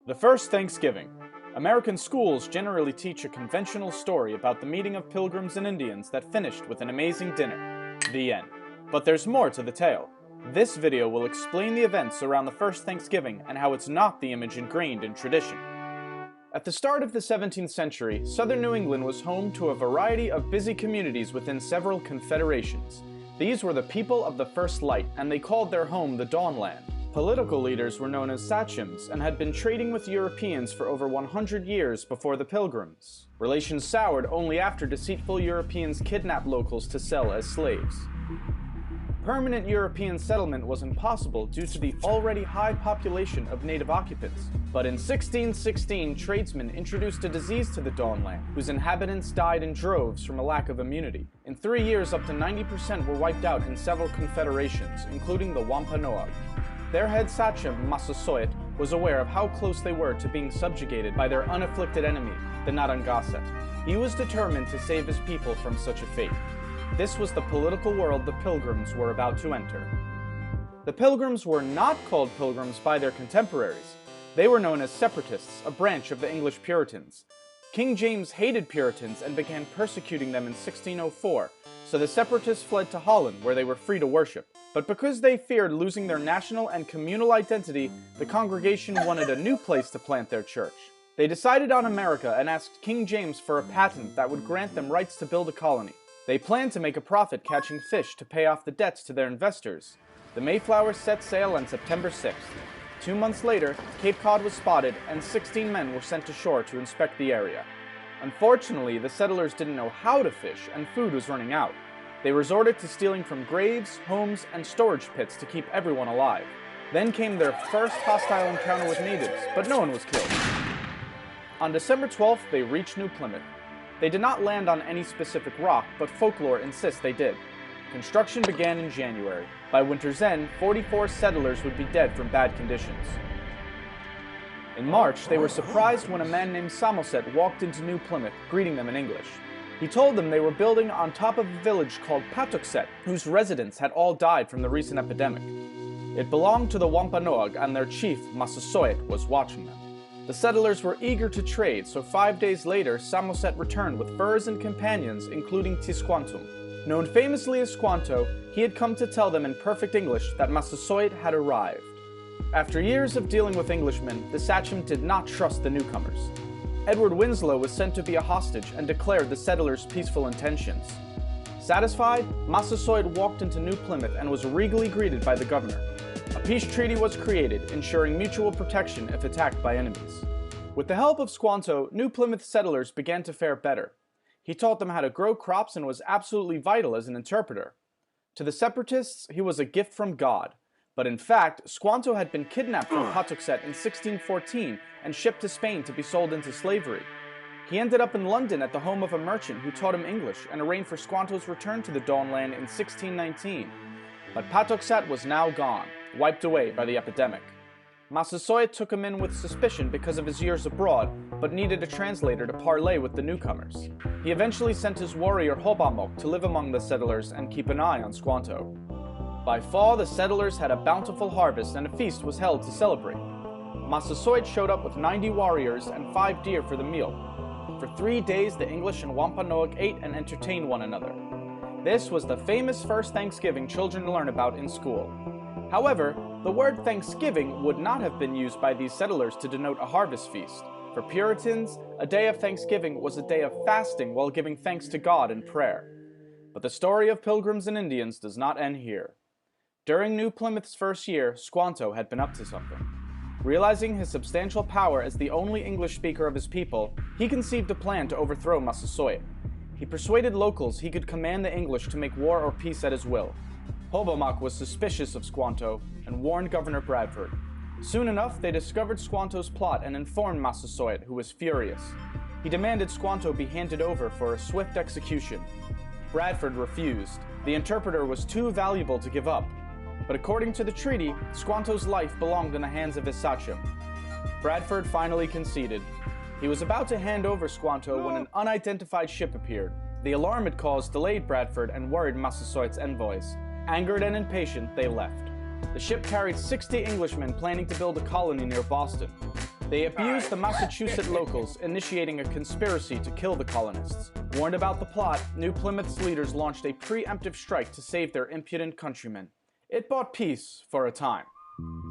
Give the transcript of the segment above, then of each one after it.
The first Thanksgiving. American schools generally teach a conventional story about the meeting of Pilgrims and Indians that finished with an amazing dinner. The end. But there's more to the tale. This video will explain the events around the first Thanksgiving and how it's not the image ingrained in tradition. At the start of the 17th century, southern New England was home to a variety of busy communities within several confederations. These were the people of the first light, and they called their home the Dawnland. Political leaders were known as sachems and had been trading with Europeans for over 100 years before the Pilgrims. Relations soured only after deceitful Europeans kidnapped locals to sell as slaves. Permanent European settlement was impossible due to the already high population of native occupants. But in 1616, tradesmen introduced a disease to the Dawnland, whose inhabitants died in droves from a lack of immunity. In 3 years, up to 90% were wiped out in several confederations, including the Wampanoag. Their head sachem, Massasoit, was aware of how close they were to being subjugated by their unafflicted enemy, the Narragansett. He was determined to save his people from such a fate. This was the political world the Pilgrims were about to enter. The Pilgrims were not called Pilgrims by their contemporaries. They were known as Separatists, a branch of the English Puritans. King James hated Puritans and began persecuting them in 1604, so the Separatists fled to Holland, where they were free to worship. But because they feared losing their national and communal identity, the congregation wanted a new place to plant their church. They decided on America and asked King James for a patent that would grant them rights to build a colony. They planned to make a profit catching fish to pay off the debts to their investors. The Mayflower set sail on September 6th. 2 months later, Cape Cod was spotted and 16 men were sent ashore to inspect the area. Unfortunately, the settlers didn't know how to fish and food was running out. They resorted to stealing from graves, homes, and storage pits to keep everyone alive. Then came their first hostile encounter with natives, but no one was killed. On December 12th, they reached New Plymouth. They did not land on any specific rock, but folklore insists they did. Construction began in January. By winter's end, 44 settlers would be dead from bad conditions. In March, they were surprised when a man named Samoset walked into New Plymouth, greeting them in English. He told them they were building on top of a village called Patuxet, whose residents had all died from the recent epidemic. It belonged to the Wampanoag, and their chief, Massasoit, was watching them. The settlers were eager to trade, so 5 days later, Samoset returned with furs and companions, including Tisquantum. Known famously as Squanto, he had come to tell them in perfect English that Massasoit had arrived. After years of dealing with Englishmen, the sachem did not trust the newcomers. Edward Winslow was sent to be a hostage and declared the settlers' peaceful intentions. Satisfied, Massasoit walked into New Plymouth and was regally greeted by the governor. A peace treaty was created, ensuring mutual protection if attacked by enemies. With the help of Squanto, New Plymouth settlers began to fare better. He taught them how to grow crops and was absolutely vital as an interpreter. To the Separatists, he was a gift from God. But in fact, Squanto had been kidnapped from Patuxet in 1614 and shipped to Spain to be sold into slavery. He ended up in London at the home of a merchant who taught him English and arranged for Squanto's return to the Dawnland in 1619. But Patuxet was now gone, wiped away by the epidemic. Massasoit took him in with suspicion because of his years abroad, but needed a translator to parley with the newcomers. He eventually sent his warrior Hobamok to live among the settlers and keep an eye on Squanto. By fall, the settlers had a bountiful harvest and a feast was held to celebrate. Massasoit showed up with 90 warriors and 5 deer for the meal. For 3 days, the English and Wampanoag ate and entertained one another. This was the famous first Thanksgiving children learn about in school. However, the word Thanksgiving would not have been used by these settlers to denote a harvest feast. For Puritans, a day of Thanksgiving was a day of fasting while giving thanks to God in prayer. But the story of Pilgrims and Indians does not end here. During New Plymouth's first year, Squanto had been up to something. Realizing his substantial power as the only English speaker of his people, he conceived a plan to overthrow Massasoit. He persuaded locals he could command the English to make war or peace at his will. Hobamok was suspicious of Squanto and warned Governor Bradford. Soon enough, they discovered Squanto's plot and informed Massasoit, who was furious. He demanded Squanto be handed over for a swift execution. Bradford refused. The interpreter was too valuable to give up. But according to the treaty, Squanto's life belonged in the hands of his sachem. Bradford finally conceded. He was about to hand over Squanto when an unidentified ship appeared. The alarm it caused delayed Bradford and worried Massasoit's envoys. Angered and impatient, they left. The ship carried 60 Englishmen planning to build a colony near Boston. They abused the Massachusetts locals, initiating a conspiracy to kill the colonists. Warned about the plot, New Plymouth's leaders launched a preemptive strike to save their impudent countrymen. It bought peace for a time.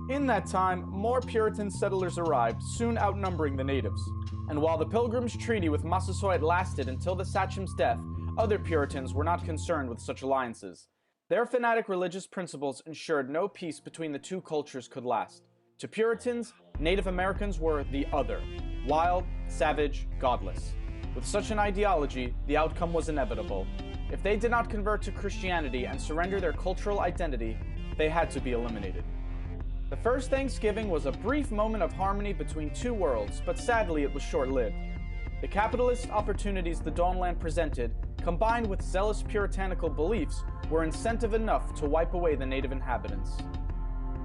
In that time, more Puritan settlers arrived, soon outnumbering the natives. And while the Pilgrims' Treaty with Massasoit lasted until the Sachem's death, other Puritans were not concerned with such alliances. Their fanatic religious principles ensured no peace between the two cultures could last. To Puritans, Native Americans were the other, wild, savage, godless. With such an ideology, the outcome was inevitable. If they did not convert to Christianity and surrender their cultural identity, they had to be eliminated. The first Thanksgiving was a brief moment of harmony between two worlds, but sadly it was short-lived. The capitalist opportunities the Dawnland presented, combined with zealous puritanical beliefs, were incentive enough to wipe away the native inhabitants.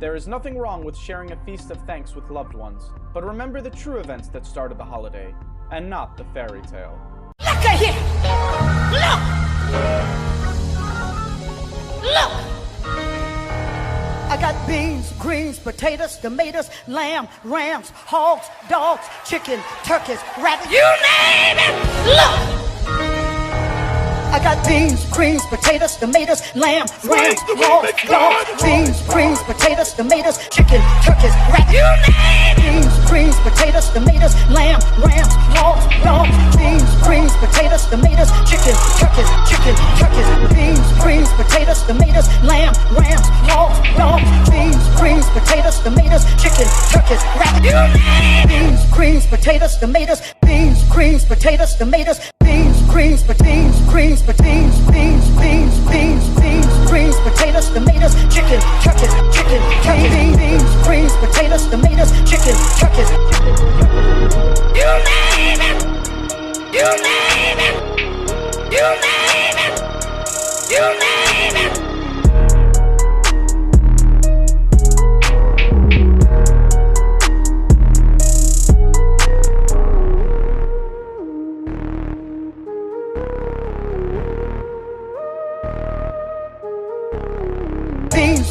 There is nothing wrong with sharing a feast of thanks with loved ones, but remember the true events that started the holiday, and not the fairy tale. Look at here! Look! I got beans, greens, potatoes, tomatoes, lamb, rams, hogs, dogs, chicken, turkeys, rabbits, you name it! Look! I got beans, greens, potatoes, tomatoes, lamb, rams, hogs, dogs, beans, greens, potatoes, tomatoes, chicken, turkeys, rabbits, you name it! Beans, greens, potatoes, tomatoes, lamb, rams, hogs, dogs, beans, greens, potatoes, tomatoes, chicken, turkeys, beans, greens, potatoes, tomatoes, lamb, rams, hogs, dogs, beans, greens, potatoes, tomatoes, chicken, turkeys, rabbits, you name it! Beans, greens, potatoes, tomatoes, beans, greens, potatoes, tomatoes, beans, greens, beans, greens, beans, beans, beans, beans, beans, greens, potatoes, tomatoes, chicken, turkeys, beans, greens, potatoes, tomatoes, chicken, turkeys. You name it! You name it! You name it! You name it!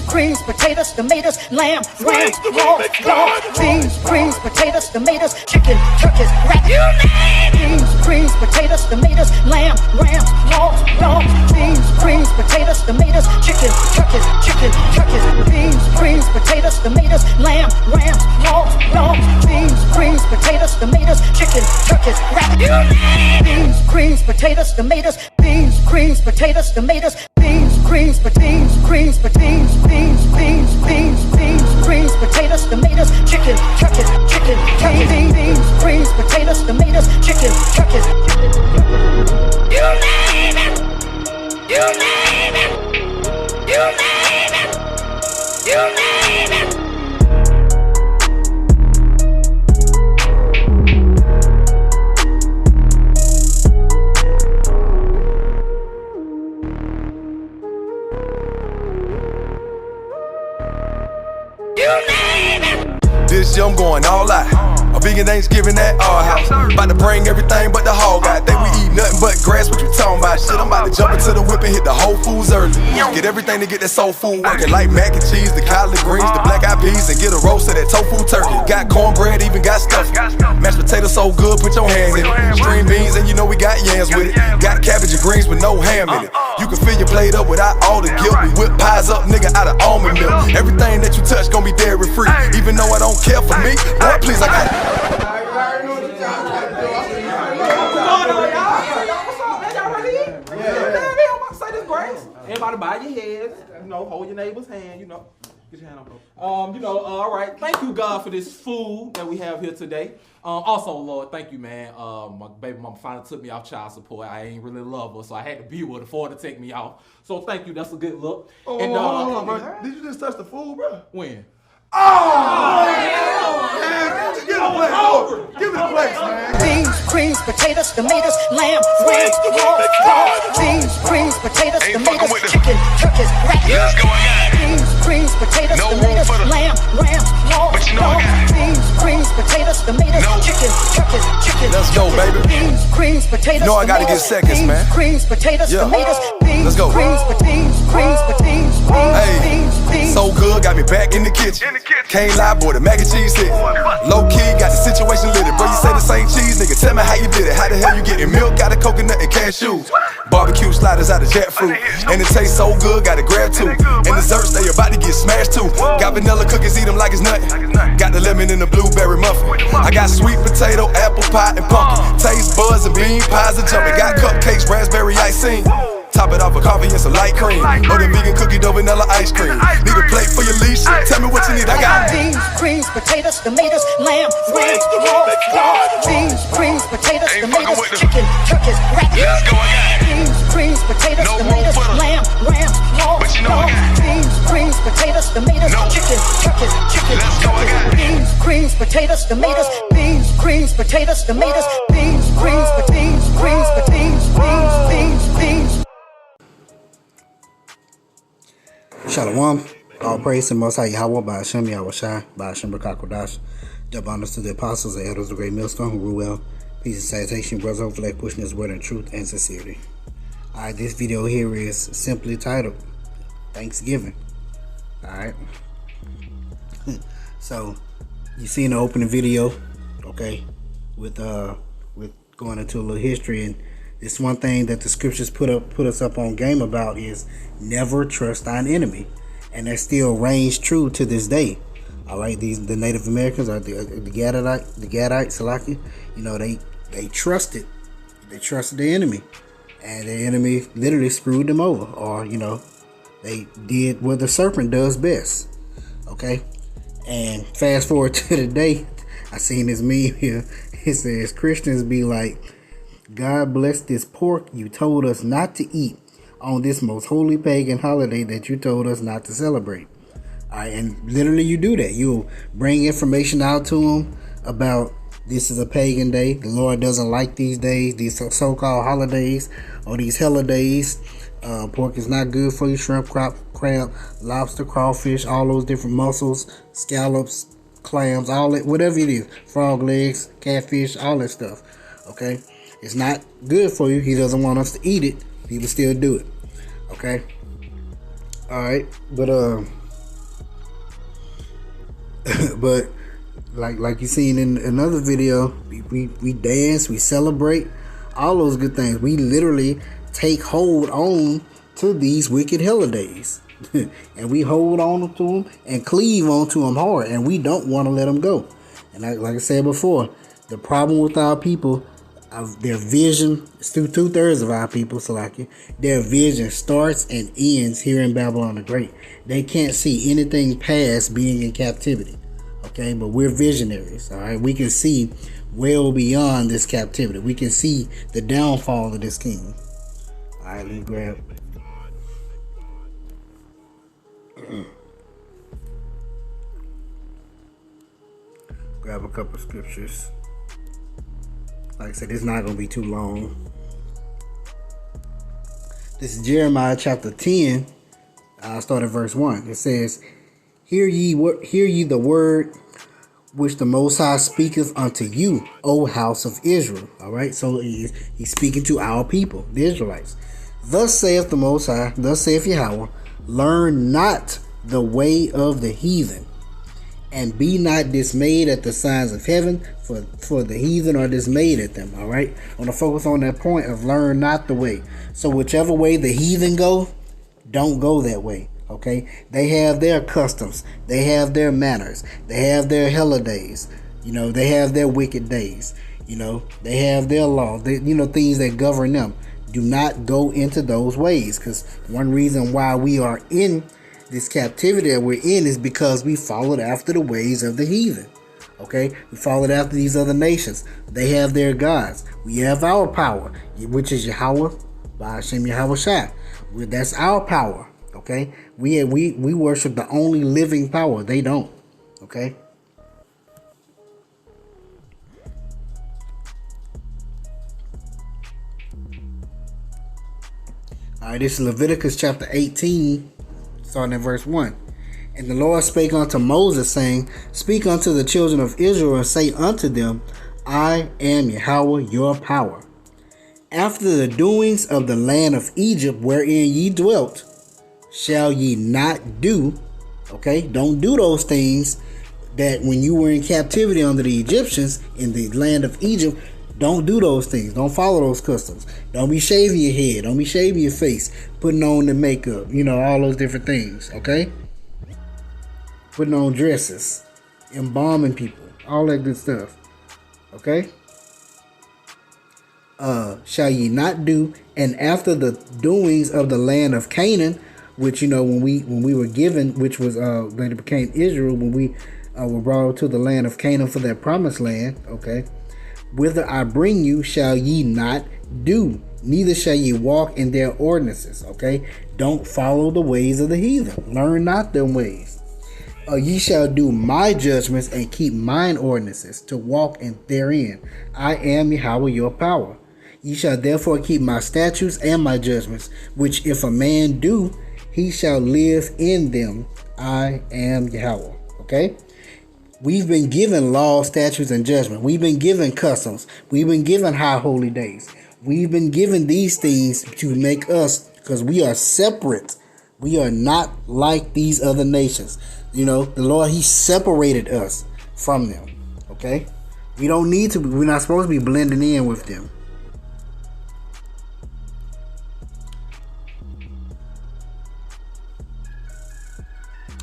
Greens, potatoes, tomatoes, lamb, rams, hogs, dogs, beans, greens, potatoes, tomatoes, chicken, turkeys, rabbits, you name it! Beans, greens, potatoes, tomatoes, lamb, rams, hogs, dogs, beans, greens, potatoes, tomatoes, chicken, turkeys, beans, greens, potatoes, tomatoes, lamb, rams, hogs, dogs, beans, greens, potatoes, tomatoes, chicken, turkeys, rabbits, you name it! Beans, greens, potatoes, tomatoes, beans, greens, potatoes, tomatoes, beans, greens, beans, greens, beans, beans, beans, beans, beans, greens, potatoes, tomatoes, chicken, turkeys, beans, greens, potatoes, tomatoes, chicken, turkeys. You name it! You name it! You name it! You name it! This year I'm going all out. A vegan Thanksgiving at our house. About to bring everything but the hog out. Think we eat nothing but grass, what you talking about? Shit, I'm about to jump into the whip and hit the Whole Foods early. Get everything to get that soul food working. Like mac and cheese, the collard greens, the black eyed peas, and get a roast of that tofu turkey. Got cornbread, even got stuffing. Mashed potatoes so good, put your hand in it. String beans, and you know we got yams with it. Got cabbage and greens with no ham in it. You can fill your plate up without all the guilt. We whip pies up, nigga, out of almond milk. Everything that you touch gon' be dairy free. Even though I don't care for me, boy, please, I got Everybody bow your heads, you know, hold your neighbor's hand, you know. Get your hand on, bro. All right. Thank you, God, for this food that we have here today. Also, Lord, thank you, man. My baby mama finally took me off child support. I ain't really love her, so I had to be with her for her to take me off. So thank you. That's a good look. Hold on, bro. Did you just touch the food, bro? When? Oh, man, give it a plate. Give it a plate, man. Beans, greens, potatoes, tomatoes, lamb, rams, hogs, dogs, beans, greens, potatoes, tomatoes, chicken, turkeys, rabbits. Let's go again. Beans, greens, potatoes, No room tomatoes, for the- lamb, rams, hogs, But you know I dogs, got it. beans, greens, potatoes, tomatoes, No. chicken, turkeys, Let's go, baby. beans, greens, potatoes, You know I gotta tomatoes, get seconds, beans, man. greens, potatoes, Yeah. tomatoes, beans, Let's go. greens, beans, greens, beans, Hey. beans, beans, so good, got me back in the kitchen. Can't lie, boy, the mac and cheese hit. Low key, got the situation lit. Bro, you say this ain't cheese, nigga, tell me how you did it. How the hell you getting milk out of coconut and cashews? Barbecue sliders out of jackfruit. And it tastes so good, gotta grab two. And desserts, they about to get smashed too. Got vanilla cookies, eat them like it's nothing. Got the lemon and the blueberry muffin. I got sweet potato, apple pie, and pumpkin. Taste buds and bean pies are jumping. Got cupcakes, raspberry icing. Top it off with coffee and some light cream. Or the vegan cookie dough vanilla ice cream. Need a plate for your leash. Tell me what you need, I got beans, greens, potatoes, tomatoes, lamb, rams, pork, beans, greens, potatoes, tomatoes, chicken, turkeys, rabbit. Let's go again. Beans, greens, potatoes, No tomatoes, room for the- lamb, rams, pork, But you know I got it. beans, greens, potatoes, tomatoes, No. chicken, turkeys, chicken, Let's go turkeys, again. beans, greens, potatoes, tomatoes, beans, greens, potatoes, tomatoes, beans, greens, beans, greens, beans, beans, beans. Shalom. All praise to the Most High Yahweh, by Hashem Yahweh Shai, by Hashem B'Kakodash. Double honors to the apostles and elders of the great millstone who rule well. Peace and salutation, brothers, hopefully pushing His word in truth and sincerity. Alright, this video here is simply titled Thanksgiving. Alright. So, you seen the opening video, okay, with going into a little history, and this one thing that the scriptures put us up on game about is never trust thine enemy, and that still reigns true to this day. All right, the Native Americans or the Gadites, Salaki, you know, they trusted the enemy, and the enemy literally screwed them over, or you know, they did what the serpent does best. Okay, and fast forward to today, I seen this meme here. It says Christians be like, God bless this pork you told us not to eat on this most holy pagan holiday that you told us not to celebrate. All right, and literally you do that. You'll bring information out to them about this is a pagan day. The Lord doesn't like these days, these so-called holidays or these holidays. Pork is not good for you. Shrimp, crab, lobster, crawfish, all those different mussels, scallops, clams, all that, whatever it is, frog legs, catfish, all that stuff. Okay, it's not good for you. He doesn't want us to eat it. People still do it. Okay, all right, but but like you seen in another video, we dance, we celebrate, all those good things. We literally take hold on to these wicked holidays. And we hold on to them and cleave onto them hard, and we don't want to let them go. And like I said before, the problem with our people, their vision, it's 2/3 of our people, Salaki, their vision starts and ends here in Babylon the Great. They can't see anything past being in captivity. Okay, but we're visionaries. All right, we can see well beyond this captivity. We can see the downfall of this kingdom. All right, let me grab a couple of scriptures. Like I said, it's not going to be too long. This is Jeremiah chapter 10. I'll start at verse 1. It says, Hear ye the word which the Most High speaketh unto you, O house of Israel. All right, so he's speaking to our people, the Israelites. Thus saith the Most High, thus saith Yahweh, learn not the way of the heathen, and be not dismayed at the signs of heaven, for the heathen are dismayed at them. All right, I want to focus on that point of learn not the way. So whichever way the heathen go, don't go that way. Okay, they have their customs, they have their manners, they have their holidays, you know, they have their wicked days, you know, they have their law, things that govern them. Do not go into those ways, because one reason why we are in this captivity that we're in is because we followed after the ways of the heathen. Okay, we followed after these other nations. They have their gods. We have our power, which is Yahweh, by Hashem Yahweh Shai. That's our power. Okay, we worship the only living power. They don't. Okay. All right, this is Leviticus chapter 18, starting at verse 1. And the Lord spake unto Moses, saying, Speak unto the children of Israel, and say unto them, I am Yahweh your power. After the doings of the land of Egypt, wherein ye dwelt, shall ye not do, Okay, don't do those things that when you were in captivity under the Egyptians in the land of Egypt. Don't do those things. Don't follow those customs. Don't be shaving your head. Don't be shaving your face. Putting on the makeup. All those different things. Okay? Putting on dresses. Embalming people. All that good stuff. Okay? Shall ye not do? And after the doings of the land of Canaan, which, when we were given, which was, later became Israel, when we were brought to the land of Canaan for that promised land. Okay? Whither I bring you shall ye not do, neither shall ye walk in their ordinances. Okay? Don't follow the ways of the heathen. Learn not their ways. Ye shall do my judgments and keep mine ordinances to walk in therein. I am Yahweh your power. Ye shall therefore keep my statutes and my judgments, which if a man do, he shall live in them. I am Yahweh. Okay? We've been given laws, statutes, and judgment. We've been given customs. We've been given high holy days. We've been given these things to make us, because we are separate. We are not like these other nations. The Lord, He separated us from them. Okay? We don't need to, we're not supposed to be blending in with them.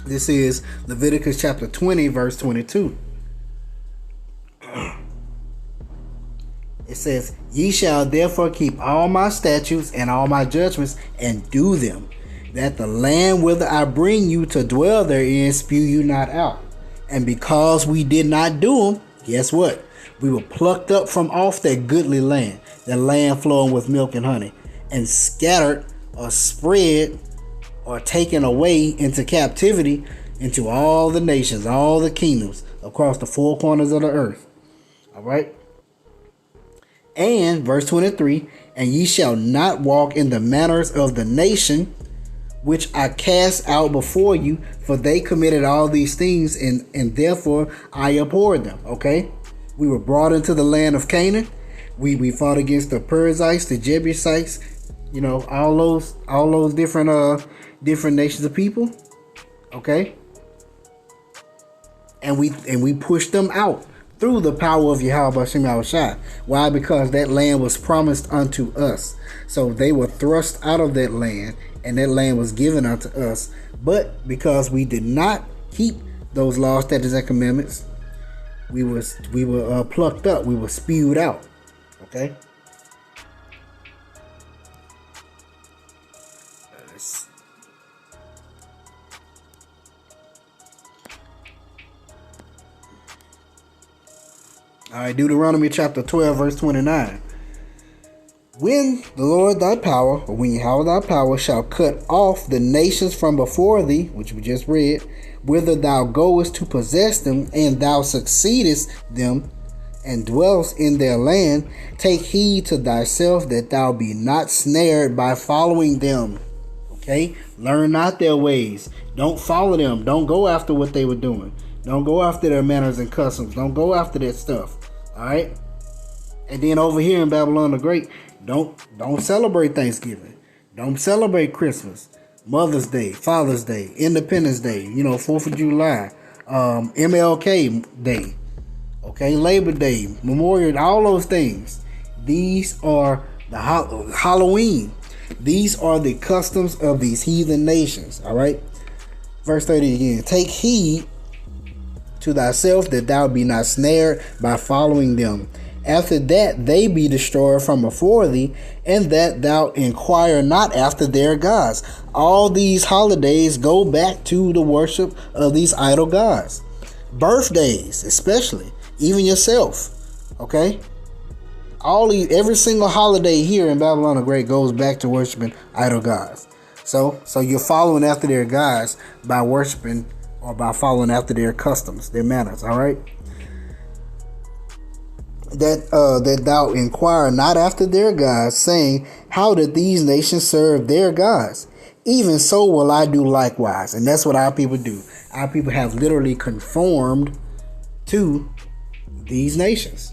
This is Leviticus chapter 20, verse 22. It says, Ye shall therefore keep all my statutes and all my judgments and do them, that the land whither I bring you to dwell therein spew you not out. And because we did not do them, guess what? We were plucked up from off that goodly land, that land flowing with milk and honey, and scattered or spread or taken away into captivity into all the nations, all the kingdoms across the four corners of the earth. All right. And verse 23, and ye shall not walk in the manners of the nation which I cast out before you, for they committed all these things, and therefore I abhorred them. Okay. We were brought into the land of Canaan. We fought against the Perizzites, the Jebusites, all those different nations of people. Okay. And we pushed them out through the power of Yahweh B'Shem Yahushua. Why? Because that land was promised unto us. So they were thrust out of that land, and that land was given unto us. But because we did not keep those laws, statutes, and commandments, we were plucked up. We were spewed out. Okay. All right, Deuteronomy chapter 12, verse 29. When the Lord thy power, or when Yahweh thy power, shall cut off the nations from before thee, which we just read, whither thou goest to possess them, and thou succeedest them, and dwellest in their land, take heed to thyself that thou be not snared by following them. Okay? Learn not their ways. Don't follow them. Don't go after what they were doing. Don't go after their manners and customs. Don't go after that stuff. All right? And then over here in Babylon the Great, don't celebrate Thanksgiving. Don't celebrate Christmas, Mother's Day, Father's Day, Independence Day, 4th of July, MLK Day, okay, Labor Day, Memorial, all those things. These are the Halloween. These are the customs of these heathen nations. All right? Verse 30 again. Take heed to thyself that thou be not snared by following them. After that they be destroyed from before thee, and that thou inquire not after their gods. All these holidays go back to the worship of these idol gods. Birthdays, especially, even yourself. Okay? Every single holiday here in Babylon the Great goes back to worshiping idol gods. So you're following after their gods by worshiping or by following after their customs, their manners. All right. That thou inquire not after their gods, saying, how did these nations serve their gods? Even so will I do likewise. And that's what our people do. Our people have literally conformed to these nations.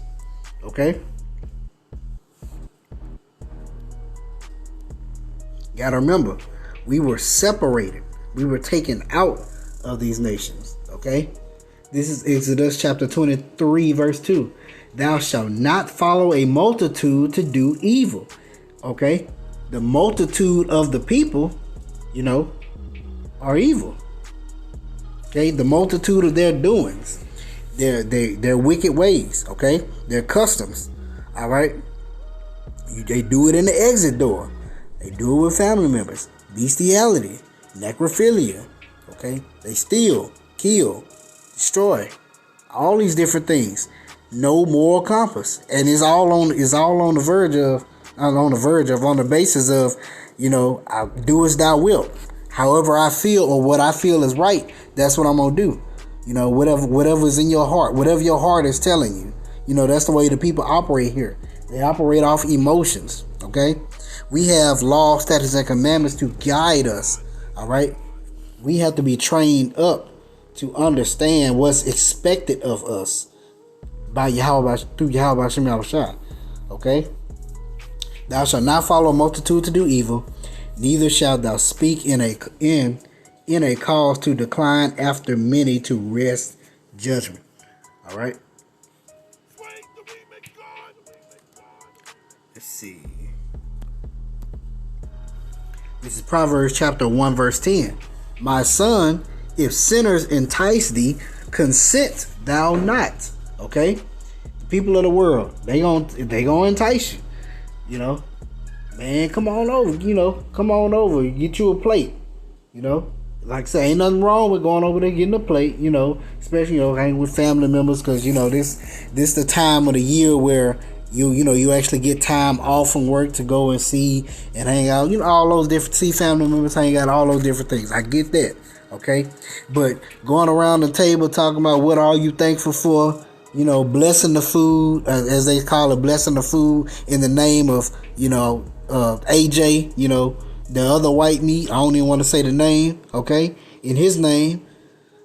Okay. Gotta remember, we were separated. We were taken out of these nations. Okay? This is Exodus chapter 23, verse 2. Thou shalt not follow a multitude to do evil. Okay? The multitude of the people, are evil. Okay? The multitude of their doings, their wicked ways, okay? Their customs. All right? They do it in the exit door. They do it with family members. Bestiality, necrophilia, okay? They steal, kill, destroy, all these different things. No moral compass, and it's all on the basis of, I do as thou wilt. However I feel, or what I feel is right, that's what I'm gonna do. Whatever is in your heart, whatever your heart is telling you. That's the way the people operate here. They operate off emotions. Okay, we have laws, statutes, and commandments to guide us. All right, we have to be trained up to understand what's expected of us by Yahweh, through Yahweh Shem Yahushua. Okay, thou shalt not follow a multitude to do evil, neither shalt thou speak in a cause to decline after many to wrest judgment. All right. Let's see. This is Proverbs chapter 1, verse 10. My son, if sinners entice thee, consent thou not. Okay? The people of the world, they gonna entice you. Man, come on over, get you a plate. Like I say, ain't nothing wrong with going over there getting a plate, especially, hanging with family members, because, this the time of the year where you actually get time off from work to go and see and hang out, all those different, see family members, hang out, all those different things. I get that, okay? But going around the table talking about what are you thankful for, blessing the food, as they call it, blessing the food in the name of, AJ, the other white meat, I don't even want to say the name, okay? In his name,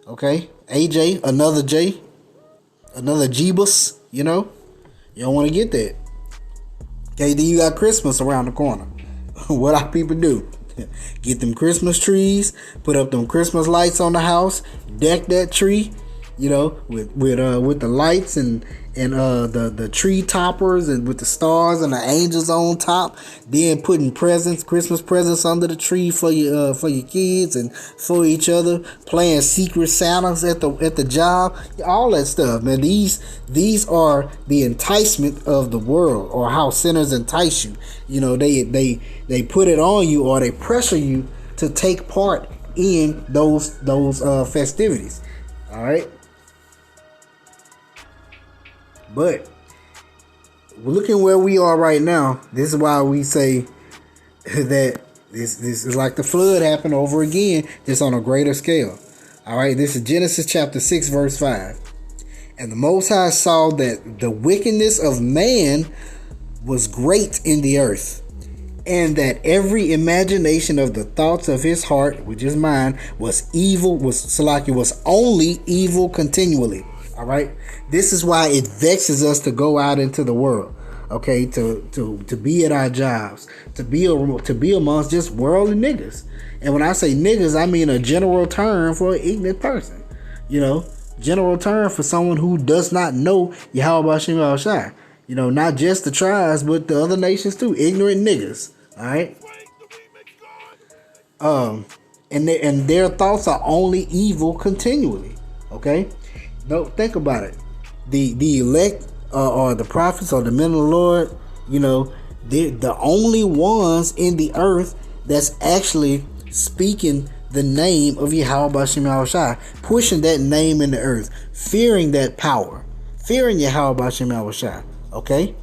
okay? AJ, another J, another Jeebus, you don't want to get that. Okay, then you got Christmas around the corner. What our people do? Get them Christmas trees, put up them Christmas lights on the house, deck that tree, with the lights and the tree toppers, and with the stars and the angels on top. Then putting Christmas presents under the tree for your kids and for each other. Playing Secret Santas at the job. All that stuff, man. These are the enticement of the world, or how sinners entice you. They put it on you, or they pressure you to take part in those festivities. All right. But looking where we are right now, this is why we say that this is like the flood happened over again, just on a greater scale. All right, this is Genesis chapter 6, verse 5. And the Most High saw that the wickedness of man was great in the earth, and that every imagination of the thoughts of his heart, which is mine, was evil, was only evil continually. All right. This is why it vexes us to go out into the world. Okay, to be at our jobs, to be amongst just worldly niggas. And when I say niggas, I mean a general term for an ignorant person. General term for someone who does not know Yahweh Shem Yahushua. Not just the tribes, but the other nations too. Ignorant niggas. All right. And their thoughts are only evil continually. Okay. No, think about it. The elect or the prophets or the men of the Lord, they're the only ones in the earth that's actually speaking the name of Yahweh Shem Yahushua, pushing that name in the earth, fearing that power, fearing Yahweh Shem Yahushua. Okay?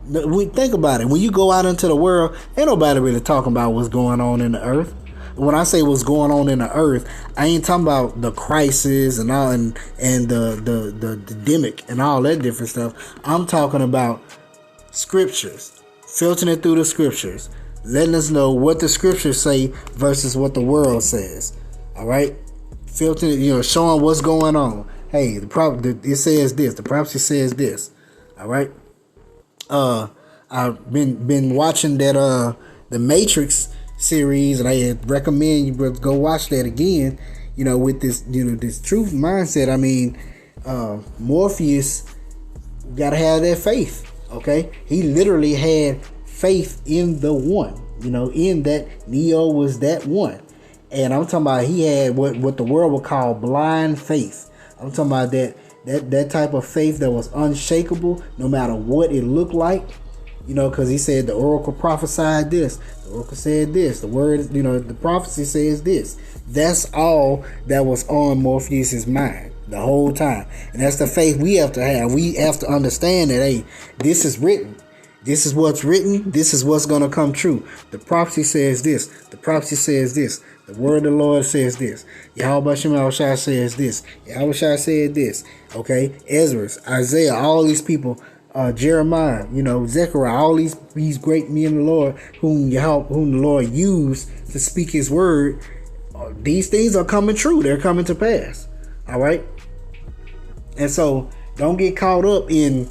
Think about it. When you go out into the world, ain't nobody really talking about what's going on in the earth. When I say what's going on in the earth, I ain't talking about the crisis and all and the demic and all that different stuff. I'm talking about scriptures, filtering it through the scriptures, letting us know what the scriptures say versus what the world says. All right, filtering, showing what's going on. Hey, it says this. The prophecy says this. All right. I've been watching that the Matrix series, and I recommend you go watch that again. You know, with this, you know, this truth mindset. I mean, Morpheus gotta have that faith. Okay, he literally had faith in the one. You know, in that Neo was that one, and I'm talking about he had what the world would call blind faith. I'm talking about that type of faith that was unshakable, no matter what it looked like. You know, because he said the oracle prophesied this, the oracle said this, the word, you know, the prophecy says this. That's all that was on Morpheus's mind the whole time. And that's the faith we have to have. We have to understand that, hey, this is written. This is what's written. This is what's going to come true. The prophecy says this. The prophecy says this. The word of the Lord says this. Yahweh Shai says this. Yahweh Shai said this. Okay? Ezra, Isaiah, all these people, Jeremiah, you know, Zechariah, all these great men of the Lord whom the Lord used to speak his word, these things are coming true. They're coming to pass. All right? And so don't get caught up in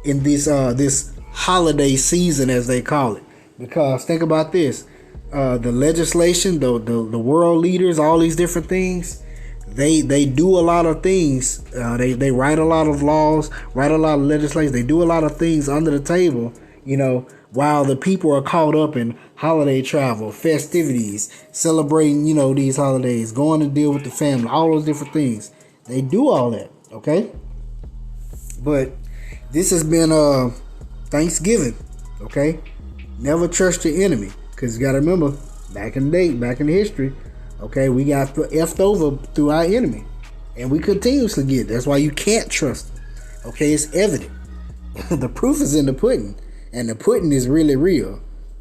this holiday season, as they call it, because think about this: the legislation, the world leaders, all these different things, they do a lot of things. They write a lot of laws, write a lot of legislation. They do a lot of things under the table, you know, while the people are caught up in holiday travel, festivities, celebrating, you know, these holidays, going to deal with the family, all those different things. They do all that, okay? But this has been Thanksgiving, okay? Never trust your enemy, because you got to remember, back in the day, back in the history, okay, we got effed over through our enemy, and we continuously get. That's why you can't trust them, okay? It's evident. The proof is in the pudding, and the pudding is really real,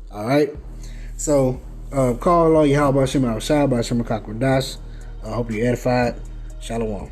all right? So, call Allah Yahweh Shem Al Shai, Shem Kakwadash. I hope you're edified. Shalom.